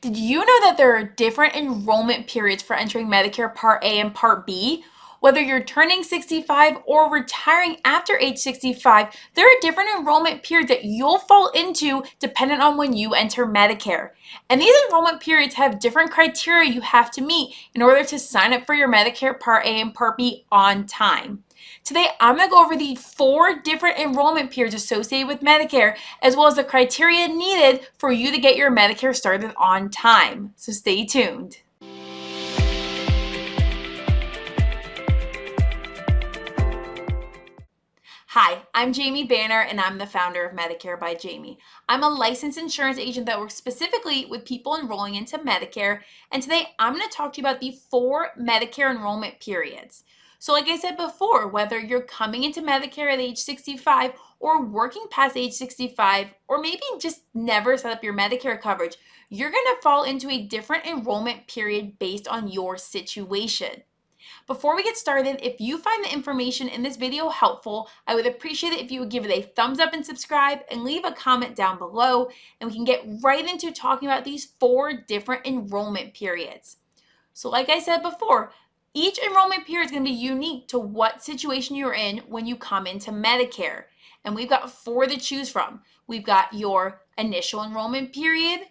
Did you know that there are different enrollment periods for entering Medicare Part A and Part B? Whether you're turning 65 or retiring after age 65, there are different enrollment periods that you'll fall into depending on when you enter Medicare. And these enrollment periods have different criteria you have to meet in order to sign up for your Medicare Part A and Part B on time. Today, I'm going to go over the 4 different enrollment periods associated with Medicare, as well as the criteria needed for you to get your Medicare started on time. So stay tuned. Hi, I'm Jamie Banner, and I'm the founder of Medicare by Jamie. I'm a licensed insurance agent that works specifically with people enrolling into Medicare, and today I'm going to talk to you about the 4 Medicare enrollment periods. So like I said before, whether you're coming into Medicare at age 65 or working past age 65, or maybe just never set up your Medicare coverage, you're going to fall into a different enrollment period based on your situation. Before we get started, if you find the information in this video helpful, I would appreciate it if you would give it a thumbs up and subscribe and leave a comment down below, and we can get right into talking about these 4 different enrollment periods. So like I said before, each enrollment period is going to be unique to what situation you're in when you come into Medicare. And we've got 4 to choose from. We've got your initial enrollment period,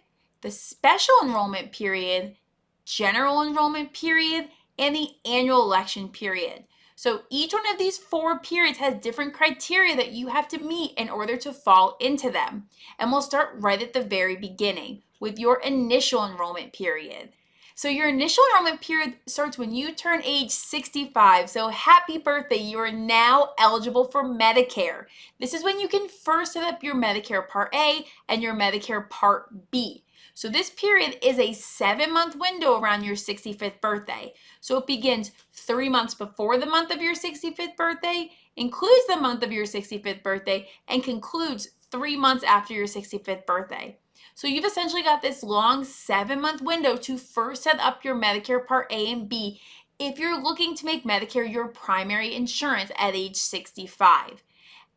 the special enrollment period, general enrollment period, and the annual election period. So each one of these 4 periods has different criteria that you have to meet in order to fall into them. And we'll start right at the very beginning with your initial enrollment period. So your initial enrollment period starts when you turn age 65. So happy birthday, you are now eligible for Medicare. This is when you can first set up your Medicare Part A and your Medicare Part B. So this period is a 7-month window around your 65th birthday. So it begins 3 months before the month of your 65th birthday, includes the month of your 65th birthday, and concludes 3 months after your 65th birthday. So you've essentially got this long 7-month window to first set up your Medicare Part A and B if you're looking to make Medicare your primary insurance at age 65.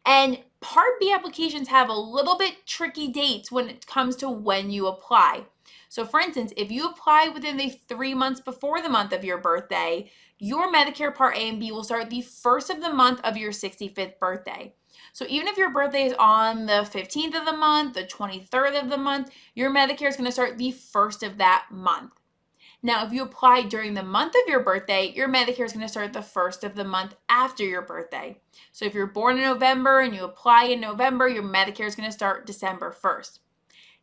And Part B applications have a little bit tricky dates when it comes to when you apply. So for instance, if you apply within the 3 months before the month of your birthday, your Medicare Part A and B will start the first of the month of your 65th birthday. So even if your birthday is on the 15th of the month, the 23rd of the month, your Medicare is going to start the first of that month. Now, if you apply during the month of your birthday, your Medicare is going to start the first of the month after your birthday. So if you're born in November and you apply in November, your Medicare is going to start December 1st.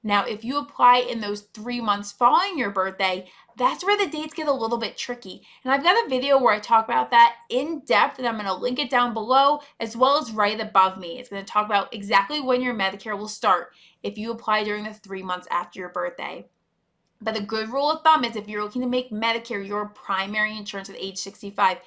Now, if you apply in those 3 months following your birthday, that's where the dates get a little bit tricky. And I've got a video where I talk about that in depth, and I'm going to link it down below as well as right above me. It's going to talk about exactly when your Medicare will start if you apply during the 3 months after your birthday. But the good rule of thumb is if you're looking to make Medicare your primary insurance at age 65,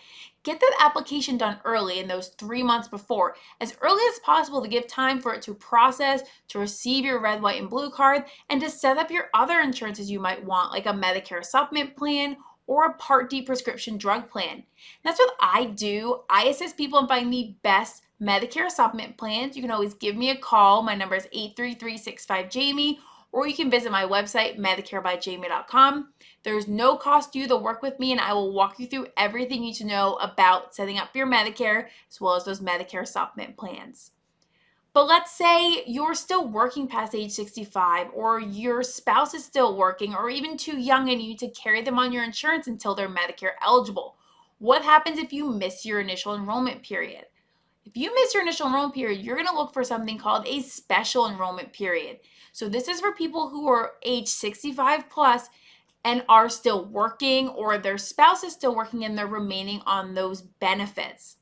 get that application done early in those 3 months before, as early as possible to give time for it to process, to receive your red, white, and blue card, and to set up your other insurances you might want, like a Medicare Supplement plan or a Part D prescription drug plan. That's what I do. I assist people in finding the best Medicare Supplement plans. You can always give me a call. My number is 833-65-JAMIE. Or you can visit my website, medicarebyjamie.com. There's no cost to you to work with me, and I will walk you through everything you need to know about setting up your Medicare, as well as those Medicare Supplement plans. But let's say you're still working past age 65, or your spouse is still working, or even too young and you need to carry them on your insurance until they're Medicare eligible. What happens if you miss your initial enrollment period? If you miss your initial enrollment period, you're going to look for something called a special enrollment period. So this is for people who are age 65 plus and are still working, or their spouse is still working and they're remaining on those benefits.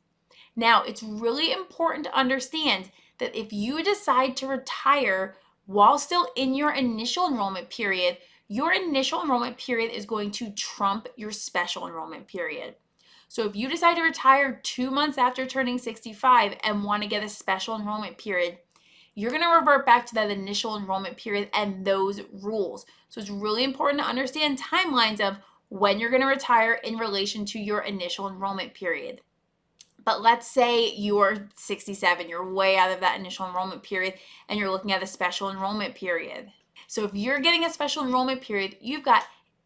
Now, it's really important to understand that if you decide to retire while still in your initial enrollment period, your initial enrollment period is going to trump your special enrollment period. So if you decide to retire 2 months after turning 65 and want to get a special enrollment period, you're going to revert back to that initial enrollment period and those rules. So it's really important to understand timelines of when you're going to retire in relation to your initial enrollment period. But let's say you're 67, you're way out of that initial enrollment period, and you're looking at a special enrollment period. So if you're getting a special enrollment period, you've got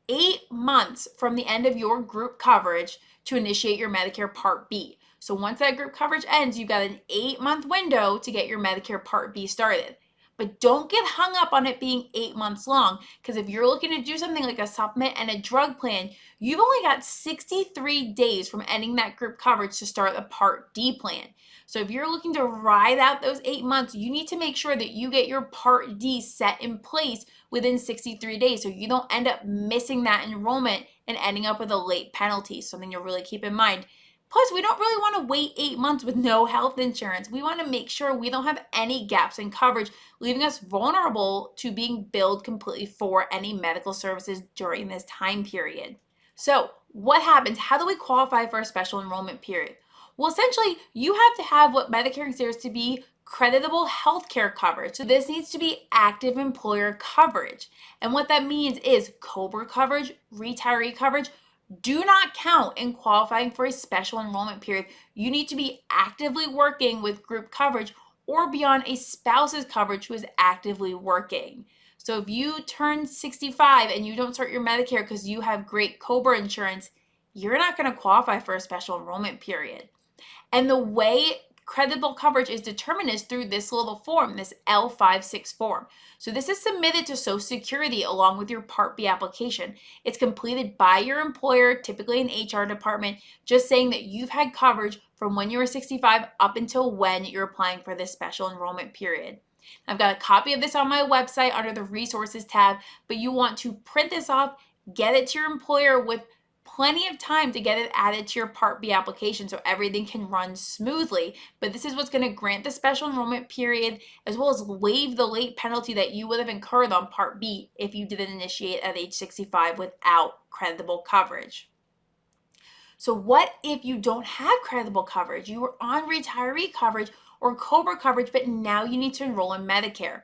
8 months from the end of your group coverage to initiate your Medicare Part B. So once that group coverage ends, you've got an 8-month window to get your Medicare Part B started. But don't get hung up on it being 8 months long, because if you're looking to do something like a supplement and a drug plan, you've only got 63 days from ending that group coverage to start a Part D plan. So if you're looking to ride out those 8 months, you need to make sure that you get your Part D set in place within 63 days so you don't end up missing that enrollment and ending up with a late penalty, something to really keep in mind. Plus, we don't really want to wait 8 months with no health insurance. We want to make sure we don't have any gaps in coverage, leaving us vulnerable to being billed completely for any medical services during this time period. So, what happens? How do we qualify for a special enrollment period? Well, essentially, you have to have what Medicare considers to be creditable healthcare coverage. So this needs to be active employer coverage. And what that means is COBRA coverage, retiree coverage, do not count in qualifying for a special enrollment period. You need to be actively working with group coverage or be on a spouse's coverage who is actively working. So if you turn 65 and you don't start your Medicare because you have great COBRA insurance, you're not going to qualify for a special enrollment period. And the way credible coverage is determined is through this little form, this L56 form. So this is submitted to Social Security along with your Part B application. It's completed by your employer, typically an HR department, just saying that you've had coverage from when you were 65 up until when you're applying for this special enrollment period. I've got a copy of this on my website under the resources tab, but you want to print this off, get it to your employer with plenty of time to get it added to your Part B application so everything can run smoothly. But this is what's going to grant the special enrollment period as well as waive the late penalty that you would have incurred on Part B if you didn't initiate at age 65 without creditable coverage. So what if you don't have creditable coverage? You were on retiree coverage or COBRA coverage, but now you need to enroll in Medicare.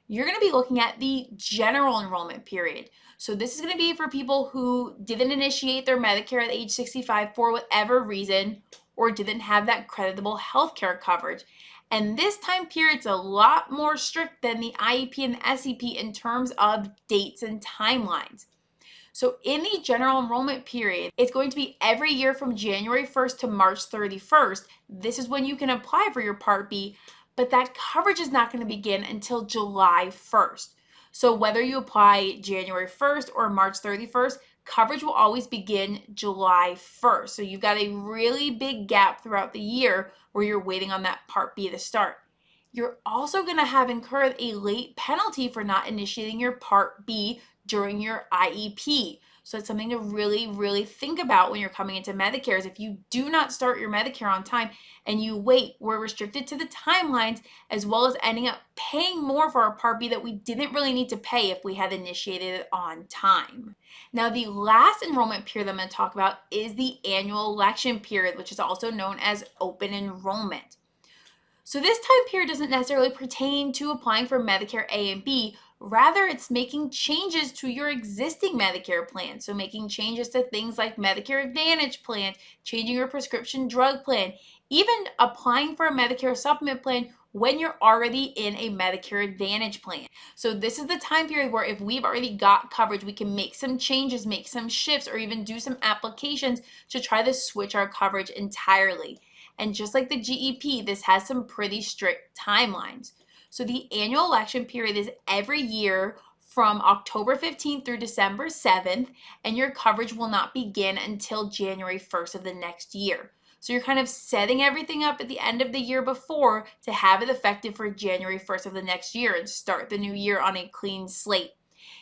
You're going to be looking at the general enrollment period. So this is going to be for people who didn't initiate their Medicare at age 65 for whatever reason or didn't have that creditable healthcare coverage. And this time period's a lot more strict than the IEP and the SEP in terms of dates and timelines. So in the general enrollment period, it's going to be every year from January 1st to March 31st. This is when you can apply for your Part B, but that coverage is not going to begin until July 1st. So whether you apply January 1st or March 31st, coverage will always begin July 1st. So you've got a really big gap throughout the year where you're waiting on that Part B to start. You're also going to have incurred a late penalty for not initiating your Part B during your IEP. So it's something to really, really think about when you're coming into Medicare is if you do not start your Medicare on time and you wait, we're restricted to the timelines as well as ending up paying more for our Part B that we didn't really need to pay if we had initiated it on time. Now, the last enrollment period I'm going to talk about is the annual election period, which is also known as open enrollment. So this time period doesn't necessarily pertain to applying for Medicare A and B. Rather, it's making changes to your existing Medicare plan. So making changes to things like Medicare Advantage plans, changing your prescription drug plan, even applying for a Medicare Supplement plan when you're already in a Medicare Advantage plan. So this is the time period where if we've already got coverage, we can make some changes, make some shifts, or even do some applications to try to switch our coverage entirely. And just like the GEP, this has some pretty strict timelines. So the annual election period is every year from October 15th through December 7th, and your coverage will not begin until January 1st of the next year. So you're kind of setting everything up at the end of the year before to have it effective for January 1st of the next year and start the new year on a clean slate.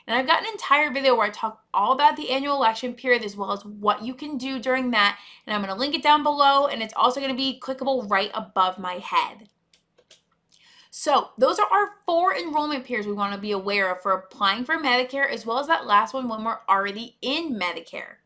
And I've got an entire video where I talk all about the annual election period as well as what you can do during that. And I'm going to link it down below, and it's also going to be clickable right above my head. So those are our 4 enrollment periods we want to be aware of for applying for Medicare, as well as that last one when we're already in Medicare.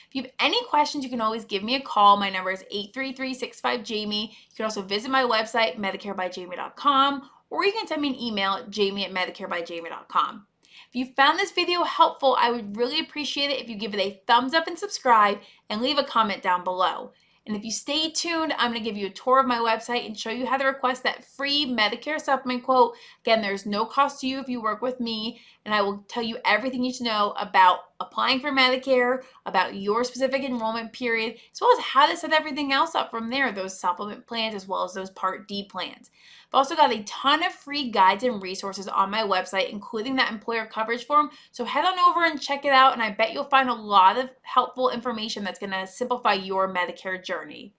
If you have any questions, you can always give me a call. My number is 833-65-JAMIE. You can also visit my website, medicarebyjamie.com, or you can send me an email at jamie@medicarebyjamie.com. If you found this video helpful, I would really appreciate it if you give it a thumbs up and subscribe and leave a comment down below. And if you stay tuned, I'm going to give you a tour of my website and show you how to request that free Medicare supplement quote. Again, there's no cost to you if you work with me, and I will tell you everything you need to know about applying for Medicare, about your specific enrollment period, as well as how to set everything else up from there, those supplement plans as well as those Part D plans. I've also got a ton of free guides and resources on my website, including that employer coverage form. So head on over and check it out, and I bet you'll find a lot of helpful information that's going to simplify your Medicare journey.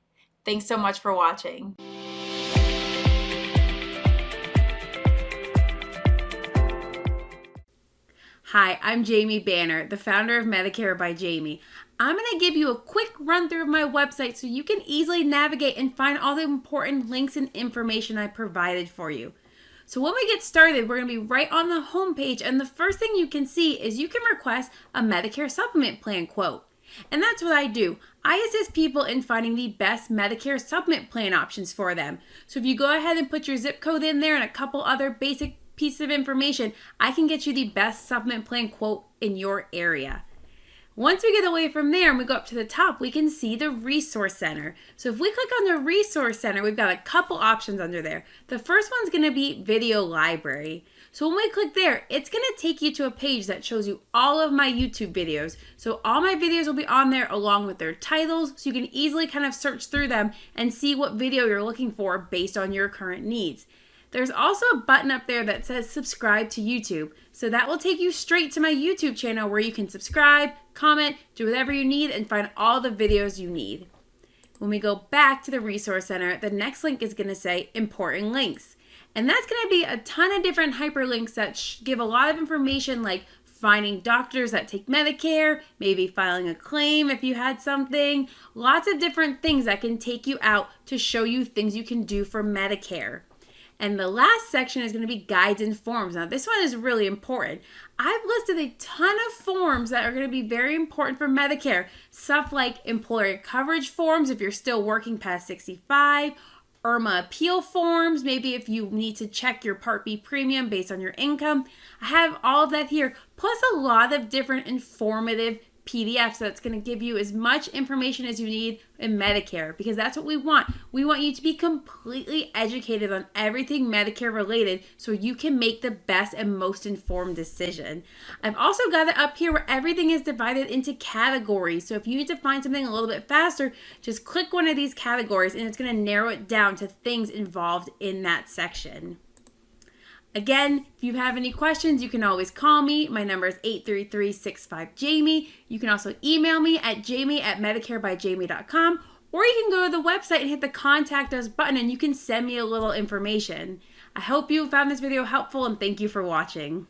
Thanks so much for watching. Hi, I'm Jamie Banner, the founder of Medicare by Jamie. I'm going to give you a quick run through of my website so you can easily navigate and find all the important links and information I provided for you. So when we get started, we're going to be right on the homepage, and the first thing you can see is you can request a Medicare Supplement plan quote. And that's what I do. I assist people in finding the best Medicare Supplement plan options for them. So if you go ahead and put your zip code in there and a couple other basic pieces of information, I can get you the best supplement plan quote in your area. Once we get away from there and we go up to the top, we can see the Resource Center. So if we click on the Resource Center, we've got a couple options under there. The first one's going to be Video Library. So when we click there, it's going to take you to a page that shows you all of my YouTube videos. So all my videos will be on there along with their titles, so you can easily kind of search through them and see what video you're looking for based on your current needs. There's also a button up there that says subscribe to YouTube. So that will take you straight to my YouTube channel where you can subscribe, comment, do whatever you need, and find all the videos you need. When we go back to the Resource Center, the next link is going to say important links. And that's going to be a ton of different hyperlinks that give a lot of information, like finding doctors that take Medicare, maybe filing a claim if you had something, lots of different things that can take you out to show you things you can do for Medicare. And the last section is going to be guides and forms. Now, this one is really important. I've listed a ton of forms that are going to be very important for Medicare. Stuff like employer coverage forms if you're still working past 65, IRMA appeal forms, maybe if you need to check your Part B premium based on your income. I have all of that here, plus a lot of different informative PDFs that's going to give you as much information as you need in Medicare, because that's what we want. We want you to be completely educated on everything Medicare related so you can make the best and most informed decision. I've also got it up here where everything is divided into categories. So if you need to find something a little bit faster, just click one of these categories and it's going to narrow it down to things involved in that section. Again, if you have any questions, you can always call me. My number is 833-65-JAMIE. You can also email me at jamie@medicarebyjamie.com, or you can go to the website and hit the Contact Us button and you can send me a little information. I hope you found this video helpful and thank you for watching.